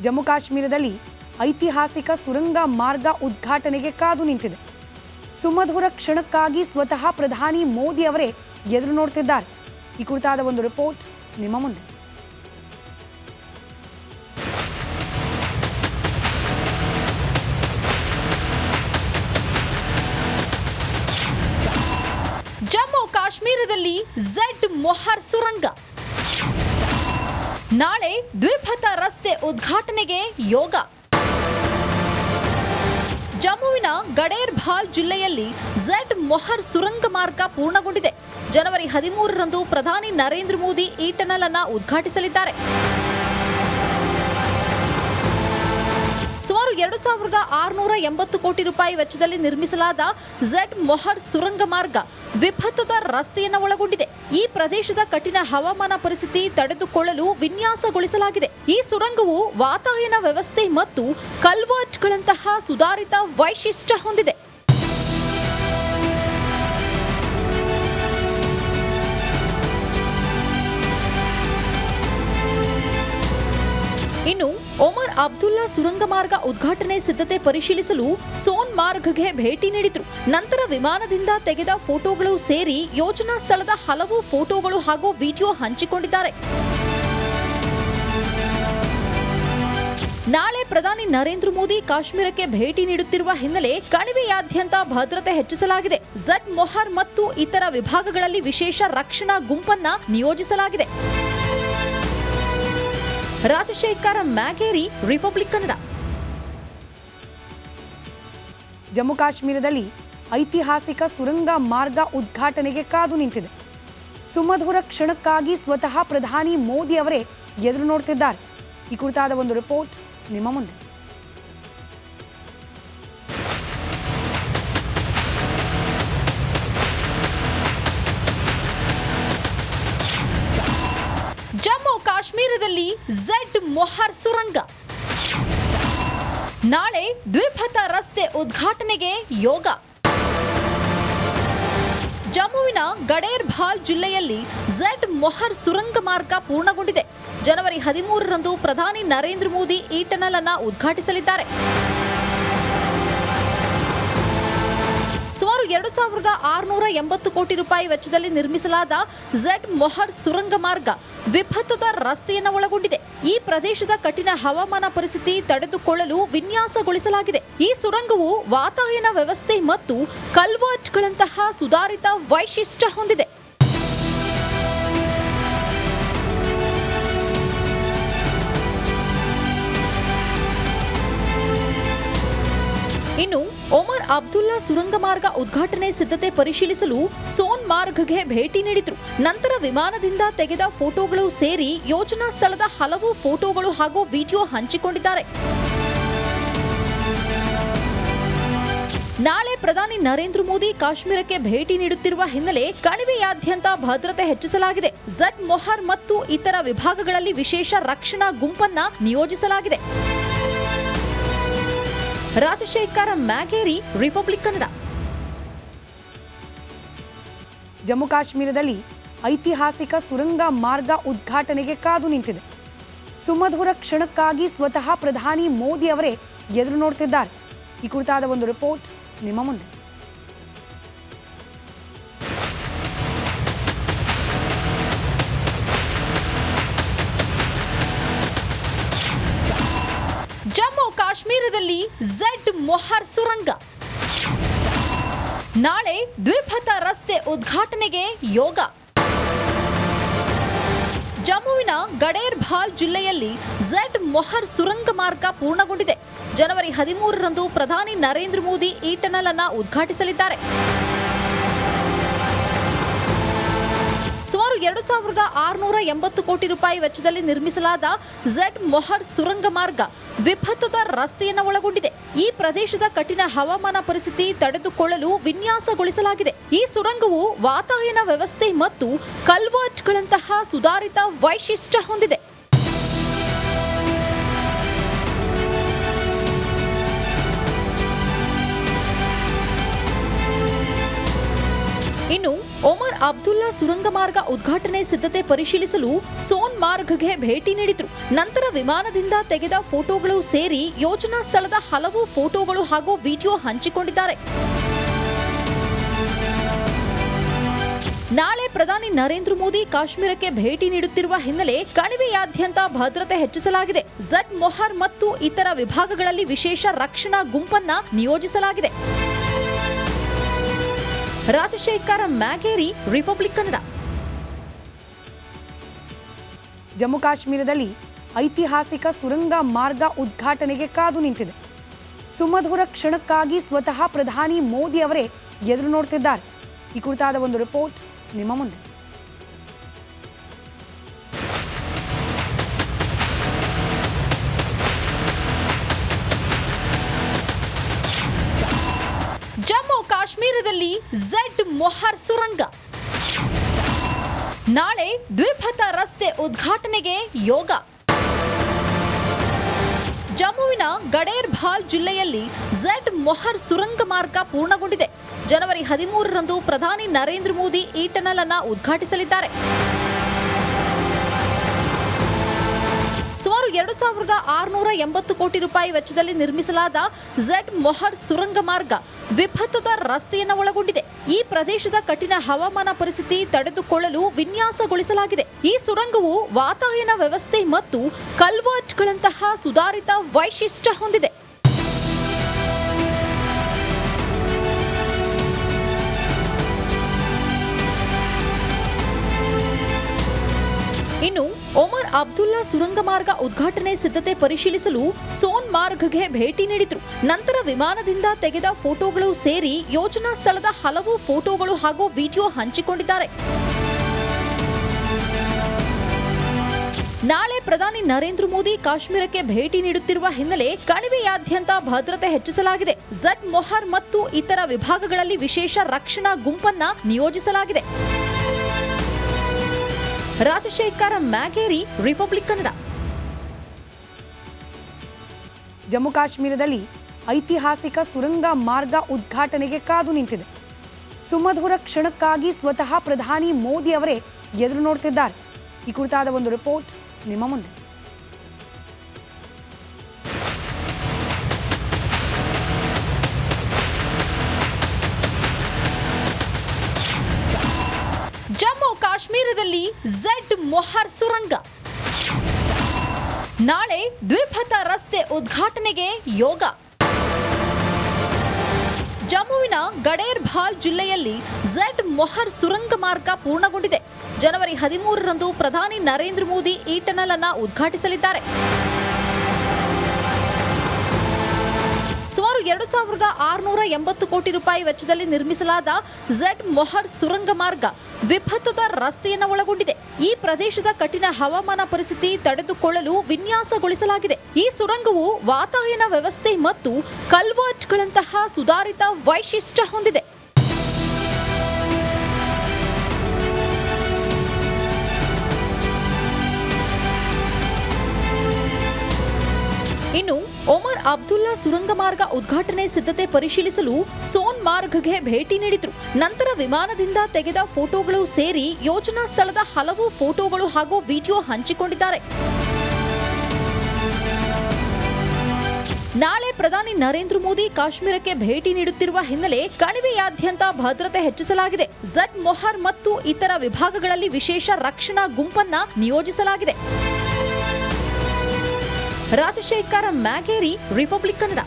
ಜಮ್ಮು ಕಾಶ್ಮೀರದಲ್ಲಿ ಐತಿಹಾಸಿಕ ಸುರಂಗ ಮಾರ್ಗ ಉದ್ಘಾಟನೆಗೆ ಕಾದು ನಿಂತಿದೆ. ಸುಮಧುರ ಕ್ಷಣಕ್ಕಾಗಿ ಸ್ವತಃ ಪ್ರಧಾನಿ ಮೋದಿ ಅವರೇ ಎದುರು ನೋಡ್ತಿದ್ದಾರೆ. ಈ ಕುರಿತಾದ ಒಂದು ರಿಪೋರ್ಟ್ ನಿಮ್ಮ ಮುಂದೆ. ಜಮ್ಮು ಕಾಶ್ಮೀರದಲ್ಲಿ ಝೆಡ್ ಮೊಹರ್ ಸುರಂಗ ನಾಳೆ ದ್ವಿಪಥ ರಸ್ತೆ ಉದ್ಘಾಟನೆಗೆ ಯೋಗ. ಜಮ್ಮುವಿನ ಗಡೇರ್ ಭಾಲ್ ಜಿಲ್ಲೆಯಲ್ಲಿ ಝೆಡ್ ಮೊಹರ್ ಸುರಂಗ ಮಾರ್ಗ ಪೂರ್ಣಗೊಂಡಿದೆ. ಜನವರಿ 13ರಂದು ಪ್ರಧಾನಿ ನರೇಂದ್ರ ಮೋದಿ ಈ ಟನಲ್ ಅನ್ನು ಉದ್ಘಾಟಿಸಲಿದ್ದಾರೆ. ಸುಮಾರು 2680 ಕೋಟಿ ರೂಪಾಯಿ ವೆಚ್ಚದಲ್ಲಿ ನಿರ್ಮಿಸಲಾದ ಝೆಡ್ ಮೊಹರ್ ಸುರಂಗ ಮಾರ್ಗ ದ್ವಿಪಥದ ರಸ್ತೆಯನ್ನು ಒಳಗೊಂಡಿದೆ. ಈ ಪ್ರದೇಶದ ಕಠಿಣ ಹವಾಮಾನ ಪರಿಸ್ಥಿತಿ ತಡೆದುಕೊಳ್ಳಲು ವಿನ್ಯಾಸಗೊಳಿಸಲಾಗಿದೆ. ಈ ಸುರಂಗವು ವಾತಾಯನ ವ್ಯವಸ್ಥೆ ಮತ್ತು ಕಲ್ವರ್ಟ್ಗಳಂತಹ ಸುಧಾರಿತ ವೈಶಿಷ್ಟ್ಯ ಹೊಂದಿದೆ. ಇನ್ನು ಒಮರ್ ಅಬ್ದುಲ್ಲಾ ಸುರಂಗ ಮಾರ್ಗ ಉದ್ಘಾಟನೆ ಸಿದ್ಧತೆ ಪರಿಶೀಲಿಸಲು ಸೋನ್ ಮಾರ್ಗ್ಗೆ ಭೇಟಿ ನೀಡಿದ್ರು. ನಂತರ ವಿಮಾನದಿಂದ ತೆಗೆದ ಫೋಟೋಗಳು ಸೇರಿ ಯೋಜನಾ ಸ್ಥಳದ ಹಲವು ಫೋಟೋಗಳು ಹಾಗೂ ವಿಡಿಯೋ ಹಂಚಿಕೊಂಡಿದ್ದಾರೆ. ನಾಳೆ ಪ್ರಧಾನಿ ನರೇಂದ್ರ ಮೋದಿ ಕಾಶ್ಮೀರಕ್ಕೆ ಭೇಟಿ ನೀಡುತ್ತಿರುವ ಹಿನ್ನೆಲೆ ಕಣಿವೆಯಾದ್ಯಂತ ಭದ್ರತೆ ಹೆಚ್ಚಿಸಲಾಗಿದೆ. ಝೆಡ್ ಮೊಹರ್ ಮತ್ತು ಇತರ ವಿಭಾಗಗಳಲ್ಲಿ ವಿಶೇಷ ರಕ್ಷಣಾ ಗುಂಪನ್ನ ನಿಯೋಜಿಸಲಾಗಿದೆ. ರಾಜಶೇಖರ ಮ್ಯಾಗೇರಿ, ರಿಪಬ್ಲಿಕ್ ಕನ್ನಡ. ಜಮ್ಮು ಕಾಶ್ಮೀರದಲ್ಲಿ ಐತಿಹಾಸಿಕ ಸುರಂಗ ಮಾರ್ಗ ಉದ್ಘಾಟನೆಗೆ ಕಾದು ನಿಂತಿದೆ. ಸುಮಧುರ ಕ್ಷಣಕ್ಕಾಗಿ ಸ್ವತಃ ಪ್ರಧಾನಿ ಮೋದಿ ಅವರೇ ಎದುರು ನೋಡ್ತಿದ್ದಾರೆ. ಈ ಕುರಿತಾದ ಒಂದು ರಿಪೋರ್ಟ್ ನಿಮ್ಮ ಮುಂದೆ. ಜಮ್ಮು ಕಾಶ್ಮೀರದಲ್ಲಿ ಝೆಡ್ ಮೊಹರ್ ಸುರಂಗ ನಾಳೆ ದ್ವಿಪಥ ರಸ್ತೆ ಉದ್ಘಾಟನೆಗೆ ಯೋಗ. ಜಮ್ಮುವಿನ ಗಡೇರ್ ಭಾಲ್ ಜಿಲ್ಲೆಯಲ್ಲಿ ಝೆಡ್ ಮೊಹರ್ ಸುರಂಗ ಮಾರ್ಗ ಪೂರ್ಣಗೊಂಡಿದೆ. ಜನವರಿ 13ರಂದು ಪ್ರಧಾನಿ ನರೇಂದ್ರ ಮೋದಿ ಈ ಟನಲ್ ಅನ್ನು ಉದ್ಘಾಟಿಸಲಿದ್ದಾರೆ. ಸುಮಾರು 2680 ಕೋಟಿ ರೂಪಾಯಿ ವೆಚ್ಚದಲ್ಲಿ ನಿರ್ಮಿಸಲಾದ ಝೆಡ್ ಮೊಹರ್ ಸುರಂಗ ಮಾರ್ಗ ದ್ವಿಪಥದ ರಸ್ತೆಯನ್ನು ಒಳಗೊಂಡಿದೆ. ಈ ಪ್ರದೇಶದ ಕಠಿಣ ಹವಾಮಾನ ಪರಿಸ್ಥಿತಿ ತಡೆದುಕೊಳ್ಳಲು ವಿನ್ಯಾಸಗೊಳಿಸಲಾಗಿದೆ. ಈ ಸುರಂಗವು ವಾತಾಯನ ವ್ಯವಸ್ಥೆ ಮತ್ತು ಕಲ್ವರ್ಟ್ಗಳಂತಹ ಸುಧಾರಿತ ವೈಶಿಷ್ಟ್ಯ ಹೊಂದಿದೆ. ಇನ್ನು ಒಮರ್ ಅಬ್ದುಲ್ಲಾ ಸುರಂಗ ಮಾರ್ಗ ಉದ್ಘಾಟನೆ ಸಿದ್ಧತೆ ಪರಿಶೀಲಿಸಲು ಸೋನ್ ಮಾರ್ಗ್ಗೆ ಭೇಟಿ ನೀಡಿದ್ರು. ನಂತರ ವಿಮಾನದಿಂದ ತೆಗೆದ ಫೋಟೋಗಳು ಸೇರಿ ಯೋಜನಾ ಸ್ಥಳದ ಹಲವು ಫೋಟೋಗಳು ಹಾಗೂ ವಿಡಿಯೋ ಹಂಚಿಕೊಂಡಿದ್ದಾರೆ. ನಾಳೆ ಪ್ರಧಾನಿ ನರೇಂದ್ರ ಮೋದಿ ಕಾಶ್ಮೀರಕ್ಕೆ ಭೇಟಿ ನೀಡುತ್ತಿರುವ ಹಿನ್ನೆಲೆ ಕಣಿವೆಯಾದ್ಯಂತ ಭದ್ರತೆ ಹೆಚ್ಚಿಸಲಾಗಿದೆ. ಝೆಡ್ ಮೊಹರ್ ಮತ್ತು ಇತರ ವಿಭಾಗಗಳಲ್ಲಿ ವಿಶೇಷ ರಕ್ಷಣಾ ಗುಂಪನ್ನ ನಿಯೋಜಿಸಲಾಗಿದೆ. ರಾಜಶೇಖರ ಮ್ಯಾಗೇರಿ, ರಿಪಬ್ಲಿಕ್ ಕನ್ನಡ. ಜಮ್ಮು ಕಾಶ್ಮೀರದಲ್ಲಿ ಐತಿಹಾಸಿಕ ಸುರಂಗ ಮಾರ್ಗ ಉದ್ಘಾಟನೆಗೆ ಕಾದು ನಿಂತಿದೆ. ಸುಮಧುರ ಕ್ಷಣಕ್ಕಾಗಿ ಸ್ವತಃ ಪ್ರಧಾನಿ ಮೋದಿ ಅವರೇ ಎದುರು ನೋಡ್ತಿದ್ದಾರೆ. ಈ ಕುರಿತಾದ ಒಂದು ರಿಪೋರ್ಟ್ ನಿಮ್ಮ ಮುಂದೆ. ಜಮ್ಮು ಕಾಶ್ಮೀರದಲ್ಲಿ ಝೆಡ್ ಮೊಹರ್ ಸುರಂಗ ನಾಳೆ ದ್ವಿಪಥ ರಸ್ತೆ ಉದ್ಘಾಟನೆಗೆ ಯೋಗ. ಜಮ್ಮುವಿನ ಗಡೇರ್ ಭಾಲ್ ಜಿಲ್ಲೆಯಲ್ಲಿ ಝೆಡ್ ಮೊಹರ್ ಸುರಂಗ ಮಾರ್ಗ ಪೂರ್ಣಗೊಂಡಿದೆ. ಜನವರಿ 13ರಂದು ಪ್ರಧಾನಿ ನರೇಂದ್ರ ಮೋದಿ ಈ ಟನಲ್ ಅನ್ನು ಉದ್ಘಾಟಿಸಲಿದ್ದಾರೆ. ಸುಮಾರು 2680 ಕೋಟಿ ರೂಪಾಯಿ ವೆಚ್ಚದಲ್ಲಿ ನಿರ್ಮಿಸಲಾದ ಝೆಡ್ ಮೊಹರ್ ಸುರಂಗ ಮಾರ್ಗ ದ್ವಿಪಥದ ರಸ್ತೆಯನ್ನು ಒಳಗೊಂಡಿದೆ. ಈ ಪ್ರದೇಶದ ಕಠಿಣ ಹವಾಮಾನ ಪರಿಸ್ಥಿತಿ ತಡೆದುಕೊಳ್ಳಲು ವಿನ್ಯಾಸಗೊಳಿಸಲಾಗಿದೆ. ಈ ಸುರಂಗವು ವಾತಾಯನ ವ್ಯವಸ್ಥೆ ಮತ್ತು ಕಲ್ವರ್ಟ್ಗಳಂತಹ ಸುಧಾರಿತ ವೈಶಿಷ್ಟ್ಯ ಹೊಂದಿದೆ. ಇನ್ನು ಒಮರ್ ಅಬ್ದುಲ್ಲಾ ಸುರಂಗ ಮಾರ್ಗ ಉದ್ಘಾಟನೆ ಸಿದ್ಧತೆ ಪರಿಶೀಲಿಸಲು ಸೋನ್ಮಾರ್ಗ್ಗೆ ಭೇಟಿ ನೀಡಿದ್ರು. ನಂತರ ವಿಮಾನದಿಂದ ತೆಗೆದ ಫೋಟೋಗಳು ಸೇರಿ ಯೋಜನಾ ಸ್ಥಳದ ಹಲವು ಫೋಟೋಗಳು ಹಾಗೂ ವಿಡಿಯೋ ಹಂಚಿಕೊಂಡಿದ್ದಾರೆ. ನಾಳೆ ಪ್ರಧಾನಿ ನರೇಂದ್ರ ಮೋದಿ ಕಾಶ್ಮೀರಕ್ಕೆ ಭೇಟಿ ನೀಡುತ್ತಿರುವ ಹಿನ್ನೆಲೆ ಕಣಿವೆಯಾದ್ಯಂತ ಭದ್ರತೆ ಹೆಚ್ಚಿಸಲಾಗಿದೆ. ಝಡ್ ಮೊಹರ್ ಮತ್ತು ಇತರ ವಿಭಾಗಗಳಲ್ಲಿ ವಿಶೇಷ ರಕ್ಷಣಾ ಗುಂಪನ್ನ ನಿಯೋಜಿಸಲಾಗಿದೆ. ರಾಜಶೇಖರ್ ಮ್ಯಾಗೇರಿ, ರಿಪಬ್ಲಿಕ್ ಕನ್ನಡ. ಜಮ್ಮು ಕಾಶ್ಮೀರದಲ್ಲಿ ಐತಿಹಾಸಿಕ ಸುರಂಗ ಮಾರ್ಗ ಉದ್ಘಾಟನೆಗೆ ಕಾದು ನಿಂತಿದೆ. ಸುಮಧುರ ಕ್ಷಣಕ್ಕಾಗಿ ಸ್ವತಃ ಪ್ರಧಾನಿ ಮೋದಿ ಅವರೇ ಎದುರು ನೋಡ್ತಿದ್ದಾರೆ. ಈ ಕುರಿತಾದ ಒಂದು ರಿಪೋರ್ಟ್ ನಿಮ್ಮ ಮುಂದೆ. ಜಮ್ಮು ಕಾಶ್ಮೀರದಲ್ಲಿ ಝಡ್ ಮೊಹರ್ ಸುರಂಗ. ನಾಳೆ ದ್ವಿಪಥ ರಸ್ತೆ ಉದ್ಘಾಟನೆಗೆ ಯೋಗ. ಜಮ್ಮುವಿನ ಗಡೇರ್ಬಾಲ್ ಜಿಲ್ಲೆಯಲ್ಲಿ ಝಡ್ ಮೊಹರ್ ಸುರಂಗ ಮಾರ್ಗ ಪೂರ್ಣಗೊಂಡಿದೆ. ಜನವರಿ 13ರಂದು ಪ್ರಧಾನಿ ನರೇಂದ್ರ ಮೋದಿ ಈ ಟನಲ್ ಅನ್ನು ಉದ್ಘಾಟಿಸಲಿದ್ದಾರೆ. ಸುಮಾರು 2680 ಕೋಟಿ ರೂಪಾಯಿ ವೆಚ್ಚದಲ್ಲಿ ನಿರ್ಮಿಸಲಾದ ಝಡ್ ಮೊಹರ್ ಸುರಂಗ ಮಾರ್ಗ ದ್ವಿಪಥದ ರಸ್ತೆಯನ್ನು ಒಳಗೊಂಡಿದೆ. ಈ ಪ್ರದೇಶದ ಕಠಿಣ ಹವಾಮಾನ ಪರಿಸ್ಥಿತಿ ತಡೆದುಕೊಳ್ಳಲು ವಿನ್ಯಾಸಗೊಳಿಸಲಾಗಿದೆ. ಈ ಸುರಂಗವು ವಾತಾಯನ ವ್ಯವಸ್ಥೆ ಮತ್ತು ಕಲ್ವರ್ಟ್ಗಳಂತಹ ಸುಧಾರಿತ ವೈಶಿಷ್ಟ್ಯ ಹೊಂದಿದೆ. ಇನ್ನು ಒಮರ್ ಅಬ್ದುಲ್ಲಾ ಸುರಂಗ ಮಾರ್ಗ ಉದ್ಘಾಟನೆ ಸಿದ್ಧತೆ ಪರಿಶೀಲಿಸಲು ಸೋನ್ಮಾರ್ಗ್ಗೆ ಭೇಟಿ ನೀಡಿದ್ರು. ನಂತರ ವಿಮಾನದಿಂದ ತೆಗೆದ ಫೋಟೋಗಳು ಸೇರಿ ಯೋಜನಾ ಸ್ಥಳದ ಹಲವು ಫೋಟೋಗಳು ಹಾಗೂ ವಿಡಿಯೋ ಹಂಚಿಕೊಂಡಿದ್ದಾರೆ. ನಾಳೆ ಪ್ರಧಾನಿ ನರೇಂದ್ರ ಮೋದಿ ಕಾಶ್ಮೀರಕ್ಕೆ ಭೇಟಿ ನೀಡುತ್ತಿರುವ ಹಿನ್ನೆಲೆ ಕಣಿವೆಯಾದ್ಯಂತ ಭದ್ರತೆ ಹೆಚ್ಚಿಸಲಾಗಿದೆ. ಝಡ್ ಮೊಹರ್ ಮತ್ತು ಇತರ ವಿಭಾಗಗಳಲ್ಲಿ ವಿಶೇಷ ರಕ್ಷಣಾ ಗುಂಪನ್ನ ನಿಯೋಜಿಸಲಾಗಿದೆ. ರಾಜಶೇಖರ್ ಮ್ಯಾಗೇರಿ, ರಿಪಬ್ಲಿಕ್ ಕನ್ನಡ. ಜಮ್ಮು ಕಾಶ್ಮೀರದಲ್ಲಿ ಐತಿಹಾಸಿಕ ಸುರಂಗ ಮಾರ್ಗ ಉದ್ಘಾಟನೆಗೆ ಕಾದು ನಿಂತಿದೆ. ಸುಮಧುರ ಕ್ಷಣಕ್ಕಾಗಿ ಸ್ವತಃ ಪ್ರಧಾನಿ ಮೋದಿ ಅವರೇ ಎದುರು ನೋಡ್ತಿದ್ದಾರೆ. ಈ ಕುರಿತಾದ ಒಂದು ರಿಪೋರ್ಟ್ ನಿಮ್ಮ ಮುಂದೆ. ಜಮ್ಮು ಕಾಶ್ಮೀರದಲ್ಲಿ ಝಡ್ ಮೊಹರ್ ಸುರಂಗ. ನಾಳೆ ದ್ವಿಪಥ ರಸ್ತೆ ಉದ್ಘಾಟನೆಗೆ ಯೋಗ. ಜಮ್ಮುವಿನ ಗಡೇರ್ಬಾಲ್ ಜಿಲ್ಲೆಯಲ್ಲಿ ಝಡ್ ಮೊಹರ್ ಸುರಂಗ ಮಾರ್ಗ ಪೂರ್ಣಗೊಂಡಿದೆ. ಜನವರಿ 13ರಂದು ಪ್ರಧಾನಿ ನರೇಂದ್ರ ಮೋದಿ ಈ ಟನಲ್ ಅನ್ನು ಉದ್ಘಾಟಿಸಲಿದ್ದಾರೆ. ಸುಮಾರು 2680 ಕೋಟಿ ರೂಪಾಯಿ ವೆಚ್ಚದಲ್ಲಿ ನಿರ್ಮಿಸಲಾದ ಝಡ್ ಮೊಹರ್ ಸುರಂಗ ಮಾರ್ಗ ದ್ವಿಪಥದ ರಸ್ತೆಯನ್ನು ಒಳಗೊಂಡಿದೆ. ಈ ಪ್ರದೇಶದ ಕಠಿಣ ಹವಾಮಾನ ಪರಿಸ್ಥಿತಿ ತಡೆದುಕೊಳ್ಳಲು ವಿನ್ಯಾಸಗೊಳಿಸಲಾಗಿದೆ. ಈ ಸುರಂಗವು ವಾತಾಯನ ವ್ಯವಸ್ಥೆ ಮತ್ತು ಕಲ್ವರ್ಟ್ಗಳಂತಹ ಸುಧಾರಿತ ವೈಶಿಷ್ಟ್ಯ ಹೊಂದಿದೆ. ಇನ್ನು ಒಮರ್ ಅಬ್ದುಲ್ಲಾ ಸುರಂಗ ಮಾರ್ಗ ಉದ್ಘಾಟನೆ ಸಿದ್ಧತೆ ಪರಿಶೀಲಿಸಲು ಸೋನ್ಮಾರ್ಗ್ಗೆ ಭೇಟಿ ನೀಡಿದ್ರು. ನಂತರ ವಿಮಾನದಿಂದ ತೆಗೆದ ಫೋಟೋಗಳು ಸೇರಿ ಯೋಜನಾ ಸ್ಥಳದ ಹಲವು ಫೋಟೋಗಳು ಹಾಗೂ ವಿಡಿಯೋ ಹಂಚಿಕೊಂಡಿದ್ದಾರೆ. ನಾಳೆ ಪ್ರಧಾನಿ ನರೇಂದ್ರ ಮೋದಿ ಕಾಶ್ಮೀರಕ್ಕೆ ಭೇಟಿ ನೀಡುತ್ತಿರುವ ಹಿನ್ನೆಲೆ ಕಣಿವೆಯಾದ್ಯಂತ ಭದ್ರತೆ ಹೆಚ್ಚಿಸಲಾಗಿದೆ. ಝಡ್ ಮೊಹರ್ ಮತ್ತು ಇತರ ವಿಭಾಗಗಳಲ್ಲಿ ವಿಶೇಷ ರಕ್ಷಣಾ ಗುಂಪನ್ನ ನಿಯೋಜಿಸಲಾಗಿದೆ. ರಾಜಶೇಖರ್ ಮ್ಯಾಗೇರಿ, ರಿಪಬ್ಲಿಕ್ ಕನ್ನಡ.